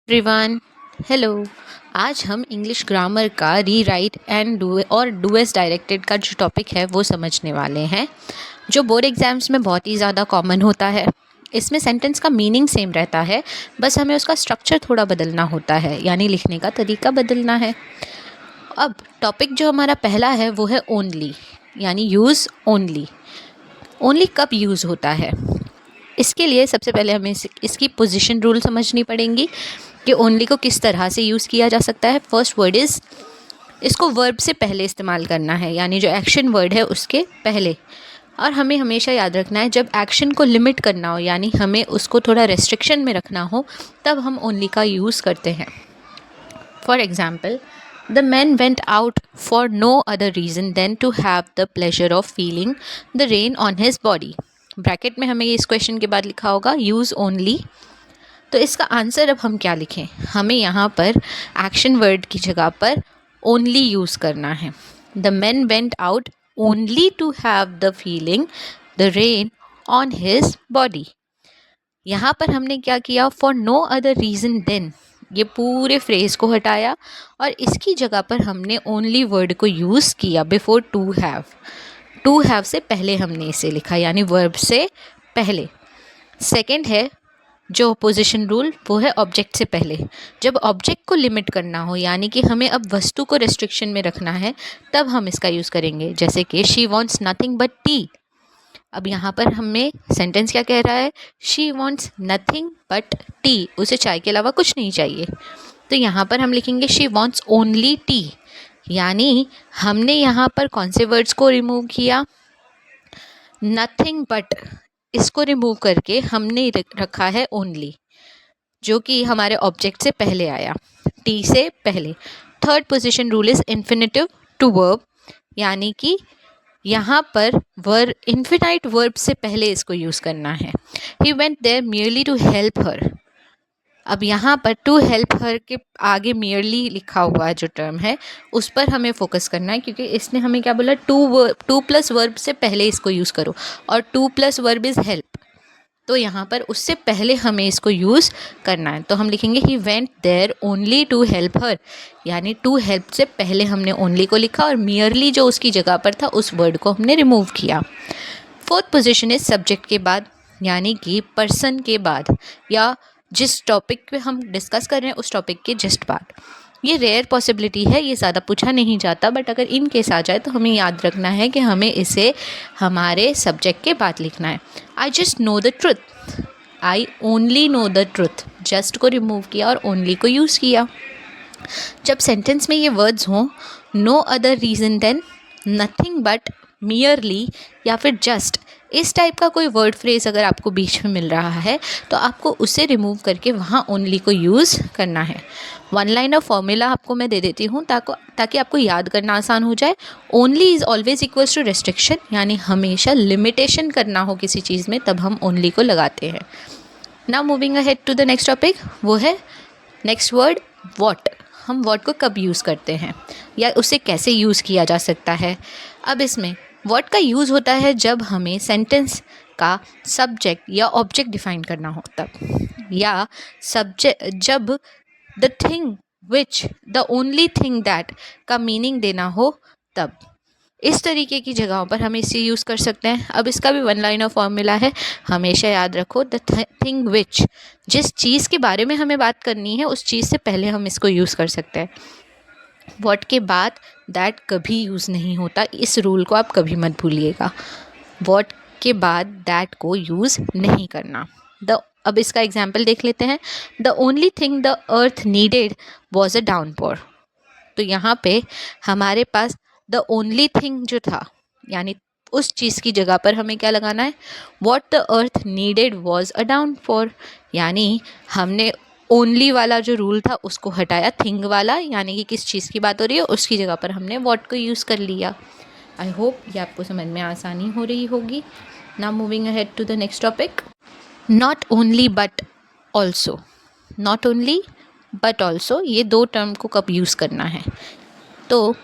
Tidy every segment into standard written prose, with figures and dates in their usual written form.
Everyone, hello. आज हम English grammar का rewrite and do S directed का जो टॉपिक है वो समझने वाले हैं, जो बोर्ड एग्जाम्स में बहुत ही ज़्यादा कॉमन होता है। इसमें सेंटेंस का मीनिंग सेम रहता है, बस हमें उसका स्ट्रक्चर थोड़ा बदलना होता है, यानी लिखने का तरीका बदलना है। अब टॉपिक जो हमारा पहला है वो है ओनली, यानी यूज़ ओनली। ओनली कब यूज़ होता है, इसके लिए सबसे पहले हमें इसकी पोजीशन रूल समझनी पड़ेंगी कि ओनली को किस तरह से यूज़ किया जा सकता है। फर्स्ट वर्ड इज़, इसको वर्ब से पहले इस्तेमाल करना है, यानी जो एक्शन वर्ड है उसके पहले। और हमें हमेशा याद रखना है, जब एक्शन को लिमिट करना हो, यानी हमें उसको थोड़ा रेस्ट्रिक्शन में रखना हो, तब हम ओनली का यूज़ करते हैं। For example, the man went out for no other reason than to have the pleasure of feeling the rain on his body. Bracket में हमें इस क्वेश्चन के बाद लिखा होगा यूज़ ओनली। तो इसका आंसर अब हम क्या लिखें, हमें यहाँ पर एक्शन वर्ड की जगह पर ओनली यूज़ करना है। The man went out only to have the feeling the rain on his body. यहाँ पर हमने क्या किया, for no other reason than, ये पूरे फ्रेज को हटाया और इसकी जगह पर हमने ओनली वर्ड को यूज़ किया before to have. To have से पहले हमने इसे लिखा, यानी वर्ब से पहले। सेकंड है जो पोजीशन रूल, वो है ऑब्जेक्ट से पहले। जब ऑब्जेक्ट को लिमिट करना हो, यानी कि हमें अब वस्तु को रेस्ट्रिक्शन में रखना है, तब हम इसका यूज़ करेंगे। जैसे कि she wants nothing but T. अब यहाँ पर हमें सेंटेंस क्या कह रहा है, she wants nothing but T, उसे चाय के अलावा कुछ नहीं चाहिए। तो यहाँ पर हम लिखेंगे शी वॉन्ट्स ओनली टी, यानी हमने यहाँ पर कौन से वर्ड्स को रिमूव किया, नथिंग बट, इसको रिमूव करके हमने रखा है ओनली, जो कि हमारे ऑब्जेक्ट से पहले आया, टी से पहले। Third position rule is infinitive to verb, यानी कि यहाँ पर वर्ब, इन्फिनाइट वर्ब से पहले इसको यूज़ करना है। He went there merely to help her. अब यहाँ पर टू हेल्प हर के आगे मियरली लिखा हुआ जो टर्म है, उस पर हमें फोकस करना है, क्योंकि इसने हमें क्या बोला, टू प्लस वर्ब से पहले इसको यूज़ करो, और two plus verb is help, तो यहाँ पर उससे पहले हमें इसको यूज़ करना है। तो हम लिखेंगे he went there only to help her, यानी टू हेल्प से पहले हमने ओनली को लिखा और मियरली जो उसकी जगह पर था उस वर्ड को हमने रिमूव किया। फोर्थ पोजीशन इज सब्जेक्ट के बाद, यानी कि पर्सन के बाद, या जिस टॉपिक पे हम डिस्कस कर रहे हैं उस टॉपिक के जस्ट बाद। ये रेयर पॉसिबिलिटी है, ये ज़्यादा पूछा नहीं जाता, बट अगर इन केस आ जाए तो हमें याद रखना है कि हमें इसे हमारे सब्जेक्ट के बाद लिखना है। I just know the truth, I only know the truth, just को रिमूव किया और ओनली को यूज़ किया। जब सेंटेंस में ये वर्ड्स हों, no other reason than, nothing but, merely या फिर जस्ट, इस टाइप का कोई वर्ड फ्रेज अगर आपको बीच में मिल रहा है तो आपको उसे रिमूव करके वहाँ ओनली को यूज़ करना है। वन लाइनर फॉर्मूला आपको मैं दे देती हूँ ताकि आपको याद करना आसान हो जाए। Only is always equals to restriction, यानी हमेशा लिमिटेशन करना हो किसी चीज़ में तब हम ओनली को लगाते हैं। Now moving ahead to the next topic, वो है नेक्स्ट वर्ड वॉट। हम वॉट को कब यूज़ करते हैं या उसे कैसे यूज़ किया जा सकता है। अब इसमें वॉट का यूज़ होता है जब हमें सेंटेंस का सब्जेक्ट या ऑब्जेक्ट डिफाइन करना हो तब, या सब्जेक्ट जब the thing which, the only thing that का मीनिंग देना हो तब। इस तरीके की जगहों पर हम इसे यूज़ कर सकते हैं। अब इसका भी वन लाइन ऑफ फॉर्मूला है, हमेशा याद रखो, द थिंग विच, जिस चीज़ के बारे में हमें बात करनी है उस चीज़ से पहले हम इसको यूज़ कर सकते हैं। वॉट के बाद दैट कभी यूज़ नहीं होता, इस रूल को आप कभी मत भूलिएगा। वॉट के बाद दैट को यूज़ नहीं करना। अब इसका एग्जाम्पल देख लेते हैं। The only thing the earth needed was a downpour. तो यहाँ पे हमारे पास द ओनली थिंग जो था, यानी उस चीज़ की जगह पर हमें क्या लगाना है, what the earth needed was a downpour, यानी हमने ओनली वाला जो रूल था उसको हटाया, थिंग वाला, यानी कि किस चीज़ की बात हो रही है उसकी जगह पर हमने वॉट को यूज़ कर लिया। आई होप ये आपको समझ में आसानी हो रही होगी। Now moving ahead to the next topic, not only but also. Not only but also, ये दो टर्म को कब यूज़ करना है, तो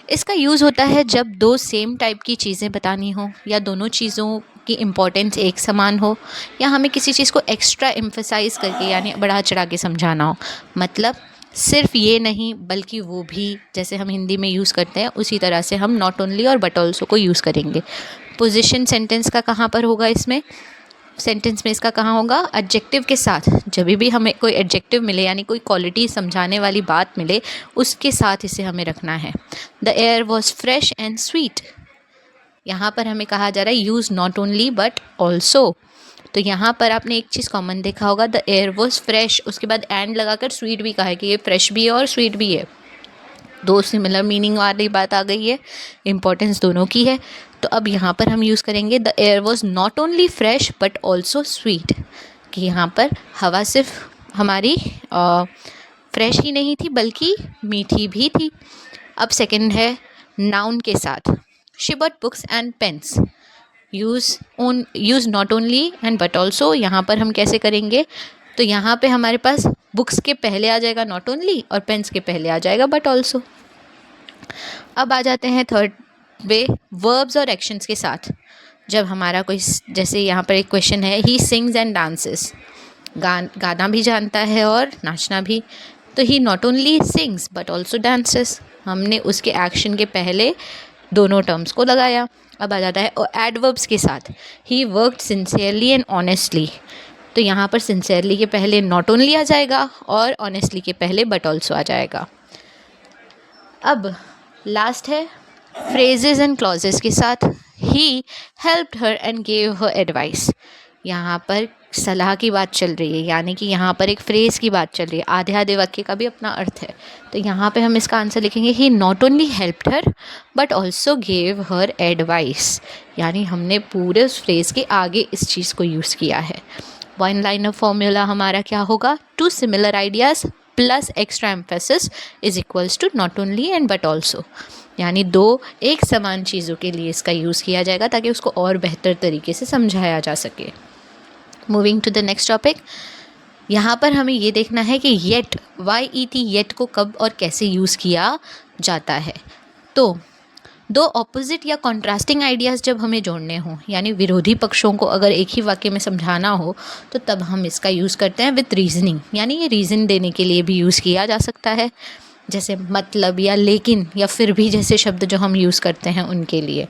इसका यूज़ होता है जब दो सेम टाइप की चीज़ें बतानी हो या दोनों चीज़ों कि इम्पोर्टेंस एक समान हो, या हमें किसी चीज़ को एक्स्ट्रा एम्फसाइज करके यानी बढ़ा चढ़ा के समझाना हो। मतलब सिर्फ ये नहीं बल्कि वो भी, जैसे हम हिंदी में यूज़ करते हैं उसी तरह से हम नॉट ओनली और बट ऑल्सो को यूज़ करेंगे। पोजीशन सेंटेंस का कहाँ पर होगा इसमें? सेंटेंस में इसका कहाँ होगा? एडजेक्टिव के साथ। जब भी हमें कोई एडजेक्टिव मिले यानी कोई क्वालिटी समझाने वाली बात मिले, उसके साथ इसे हमें रखना है। The air was fresh and sweet. यहाँ पर हमें कहा जा रहा है use not only but also. तो यहाँ पर आपने एक चीज़ कॉमन देखा होगा, द एयर वॉज फ्रेश, उसके बाद एंड लगाकर स्वीट भी कहा है कि ये फ्रेश भी है और स्वीट भी है। दो सिमिलर मीनिंग वाली बात आ गई है, इंपॉर्टेंस दोनों की है। तो अब यहाँ पर हम यूज़ करेंगे the air was not only fresh but also sweet, कि यहाँ पर हवा सिर्फ हमारी फ्रेश ही नहीं थी बल्कि मीठी भी थी। अब सेकंड है नाउन के साथ, she bought books and pains. Use not only and but also, यहाँ पर हम कैसे करेंगे? तो यहाँ पे हमारे पास बुक्स के पहले आ जाएगा नॉट ओनली और पेन्स के पहले आ जाएगा बट ऑल्सो। अब आ जाते हैं थर्ड वे, वर्ब्स और एक्शंस के साथ। जब हमारा कोई, जैसे यहाँ पर एक क्वेश्चन है, ही सिंग्स एंड डांसेस, गाना भी जानता है और नाचना भी। तो he not only sings but also dances, हमने उसके एक्शन के पहले दोनों टर्म्स को लगाया। अब आ जाता है एडवर्ब्स के साथ, he worked sincerely and honestly. तो यहाँ पर सिंसियरली के पहले नॉट ओनली आ जाएगा और ऑनेस्टली के पहले बट ऑल्सो आ जाएगा। अब लास्ट है फ्रेजेस एंड क्लॉजेस के साथ, he helped her and gave her advice. यहाँ पर सलाह की बात चल रही है, यानी कि यहाँ पर एक फ्रेज़ की बात चल रही है, आधे आधे वाक्य का भी अपना अर्थ है। तो यहाँ पे हम इसका आंसर लिखेंगे, he not only helped her but also gave her advice, यानी हमने पूरे उस फ्रेज़ के आगे इस चीज़ को यूज़ किया है। वन लाइनर फॉर्मूला हमारा क्या होगा? Two similar ideas plus extra emphasis is equals to not only and but also, यानी दो एक समान चीज़ों के लिए इसका यूज़ किया जाएगा ताकि उसको और बेहतर तरीके से समझाया जा सके। Moving to the next topic, यहाँ पर हमें ये देखना है कि येट, YET, येट को कब और कैसे यूज़ किया जाता है। तो दो ऑपोजिट या कॉन्ट्रास्टिंग आइडियाज़ जब हमें जोड़ने हों, यानी विरोधी पक्षों को अगर एक ही वाक्य में समझाना हो, तो तब हम इसका यूज़ करते हैं विथ रीजनिंग, यानी ये रीज़न देने के लिए भी यूज़ किया जा सकता है, जैसे मतलब या लेकिन या फिर भी जैसे शब्द जो हम यूज़ करते हैं उनके लिए।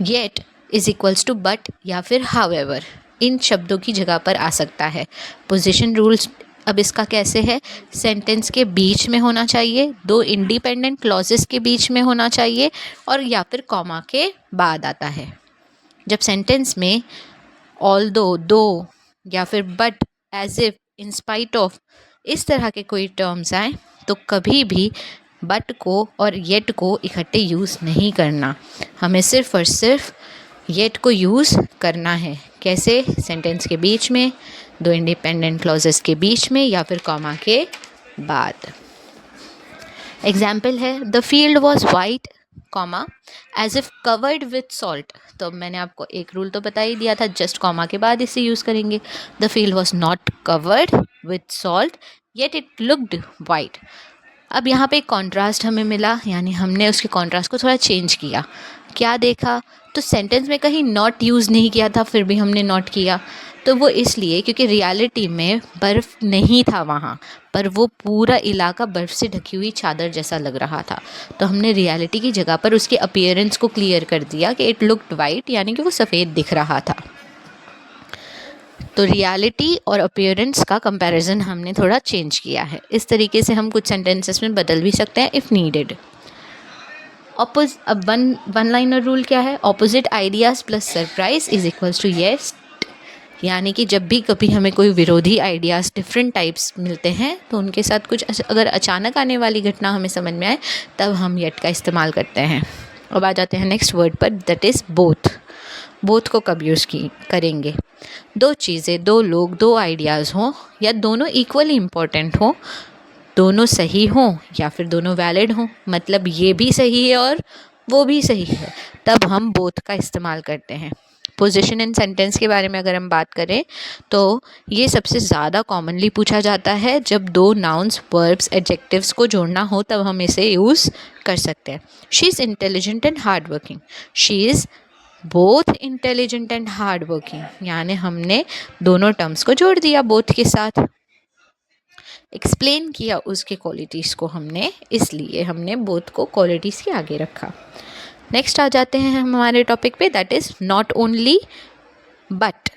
Yet is equals to but या फिर हाउएवर, इन शब्दों की जगह पर आ सकता है। पोजीशन रूल्स अब इसका कैसे है? सेंटेंस के बीच में होना चाहिए, दो इंडिपेंडेंट क्लॉजेस के बीच में होना चाहिए, और या फिर कॉमा के बाद आता है। जब सेंटेंस में ऑल्दो, दो या फिर but, as if, in spite of, इस तरह के कोई टर्म्स आए तो कभी भी बट को और येट को इकट्ठे यूज़ नहीं करना, हमें सिर्फ और सिर्फ येट को यूज़ करना है। कैसे? सेंटेंस के बीच में, दो इंडिपेंडेंट क्लॉजेस के बीच में, या फिर कॉमा के बाद। एग्जाम्पल है, the field was white, comma, as if covered with salt. तो अब मैंने आपको एक रूल तो बता ही दिया था, जस्ट कॉमा के बाद इसे यूज़ करेंगे। The field was not covered with salt yet it looked white. अब यहाँ पे एक कॉन्ट्रास्ट हमें मिला, यानी हमने उसके कॉन्ट्रास्ट को थोड़ा चेंज किया। क्या देखा? तो सेंटेंस में कहीं नॉट यूज़ नहीं किया था, फिर भी हमने नॉट किया। तो वो इसलिए क्योंकि रियलिटी में बर्फ़ नहीं था वहाँ पर, वो पूरा इलाका बर्फ़ से ढकी हुई चादर जैसा लग रहा था। तो हमने रियलिटी की जगह पर उसके अपीयरेंस को क्लियर कर दिया कि इट लुक्ड वाइट, यानी कि वो सफ़ेद दिख रहा था। तो रियलिटी और अपीयरेंस का कंपैरिजन हमने थोड़ा चेंज किया है। इस तरीके से हम कुछ सेंटेंसेस में बदल भी सकते हैं इफ़ नीडेड। अब वन लाइनर रूल क्या है? Opposite ideas plus surprise is equals to yet, यानी कि जब भी कभी हमें कोई विरोधी आइडियाज़ डिफरेंट टाइप्स मिलते हैं तो उनके साथ कुछ अगर अचानक आने वाली घटना हमें समझ में आए तब हम येट का इस्तेमाल करते हैं। अब आ जाते हैं नेक्स्ट वर्ड पर, दैट इज़ बोथ। बोथ को कब यूज़ करेंगे? दो चीज़ें, दो लोग, दो आइडियाज़ हों, या दोनों इक्वली इम्पॉर्टेंट हों, दोनों सही हों या फिर दोनों वैलिड हों, मतलब ये भी सही है और वो भी सही है, तब हम बोथ का इस्तेमाल करते हैं। पोजीशन इन सेंटेंस के बारे में अगर हम बात करें तो ये सबसे ज़्यादा कॉमनली पूछा जाता है। जब दो नाउन्स, वर्ब्स, एडजेक्टिव्स को जोड़ना हो तब हम इसे यूज़ कर सकते हैं। She is intelligent and hard working, she is both intelligent and hard working, यानी हमने दोनों टर्म्स को जोड़ दिया बोथ के साथ, एक्सप्लेन किया उसके क्वालिटीज़ को हमने, इसलिए हमने बोथ को क्वालिटीज़ के आगे रखा। नेक्स्ट आ जाते हैं हम हमारे टॉपिक पे, that is not only but,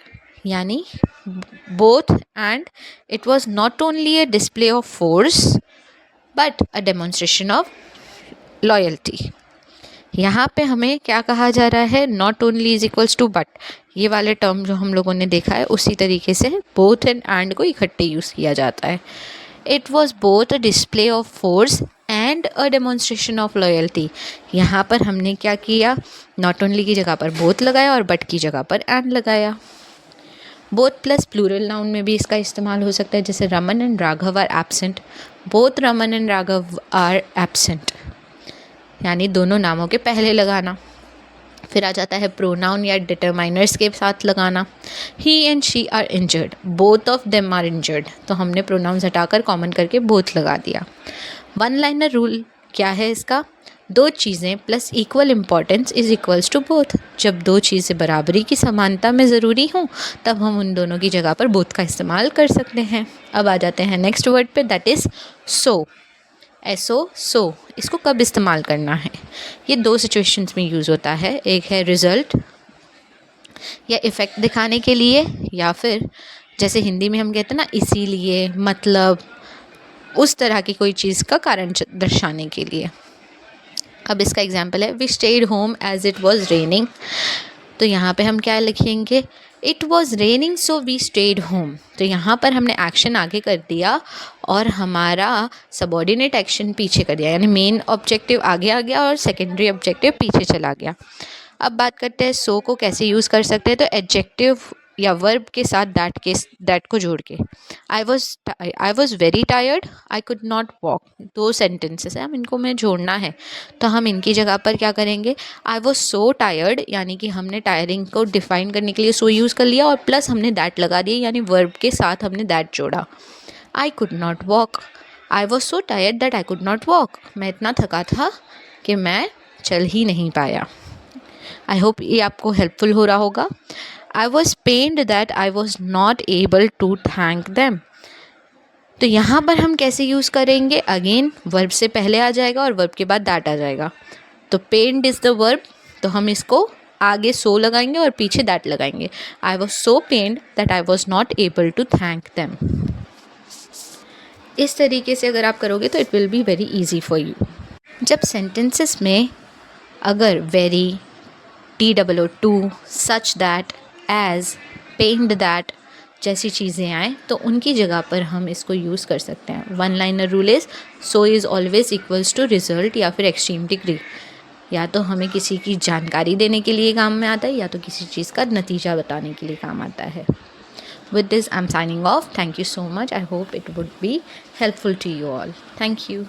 यानी both and it was not only a display of force but a demonstration of loyalty. यहाँ पे हमें क्या कहा जा रहा है, not only is equals to but, ये वाले टर्म जो हम लोगों ने देखा है उसी तरीके से बोथ एंड को इकट्ठे यूज़ किया जाता है। It was both a display of force and a demonstration of loyalty. यहाँ पर हमने क्या किया, नॉट ओनली की जगह पर बोथ लगाया और बट की जगह पर एंड लगाया। बोथ प्लस प्लूरल नाउन में भी इसका इस्तेमाल हो सकता है, जैसे Raman and Raghav are absent, both Raman and Raghav are absent, यानी दोनों नामों के पहले लगाना। फिर आ जाता है प्रोनाउन या डिटरमाइनर्स के साथ लगाना, he and she are injured, both of them are injured, तो हमने प्रोनाउंस हटाकर कॉमन करके बोथ लगा दिया। वन लाइनर रूल क्या है इसका, दो चीज़ें plus equal importance is equals to both. जब दो चीज़ें बराबरी की समानता में ज़रूरी हों तब हम उन दोनों की जगह पर बोथ का इस्तेमाल कर सकते हैं। अब आ जाते हैं नेक्स्ट वर्ड पे, दैट इज़ सो, एसो सो, इसको कब इस्तेमाल करना है, ये दो सिचुएशंस में यूज़ होता है, एक है रिज़ल्ट या इफ़ेक्ट दिखाने के लिए, या फिर जैसे हिंदी में हम कहते हैं ना इसीलिए, मतलब उस तरह की कोई चीज़ का कारण दर्शाने के लिए। अब इसका एग्जाम्पल है, we stayed home as it was raining, तो यहाँ पे हम क्या लिखेंगे, it was raining so we stayed home, तो यहाँ पर हमने एक्शन आगे कर दिया और हमारा सबॉर्डिनेट एक्शन पीछे कर दिया, यानी मेन ऑब्जेक्टिव आगे आ गया और सेकेंडरी ऑब्जेक्टिव पीछे चला गया। अब बात करते हैं सो को कैसे यूज़ कर सकते हैं, तो एडजेक्टिव या वर्ब के साथ दैट को जोड़ के, I was very tired, I could not walk, दो सेंटेंसेस हैं, हम इनको में जोड़ना है, तो हम इनकी जगह पर क्या करेंगे, आई वॉज सो टायर्ड, यानी कि हमने टायरिंग को डिफाइन करने के लिए सो यूज़ कर लिया और प्लस हमने दैट लगा दिया, यानी वर्ब के साथ हमने दैट जोड़ा। I could not walk, I was so tired that I could not walk, मैं इतना थका था कि मैं चल ही नहीं पाया। आई होप ये आपको हेल्पफुल हो रहा होगा। I was pained that I was not able to thank them, तो यहाँ पर हम कैसे यूज़ करेंगे, अगेन वर्ब से पहले आ जाएगा और वर्ब के बाद दैट आ जाएगा, तो पेन्ड इज़ द वर्ब, तो हम इसको आगे सो लगाएंगे और पीछे दैट लगाएंगे, I was so pained that I was not able to thank them. इस तरीके से अगर आप करोगे तो it will be very easy for you. जब सेंटेंसेस में अगर very, TOO, such that, as, pained that जैसी चीज़ें आए तो उनकी जगह पर हम इसको यूज़ कर सकते हैं। One liner rule is so is always equals to result या फिर एक्सट्रीम डिग्री, या तो हमें किसी की जानकारी देने के लिए काम में आता है या तो किसी चीज़ का नतीजा बताने के लिए काम आता है। With this, I'm signing off. Thank you so much. I hope it would be helpful to you all. Thank you.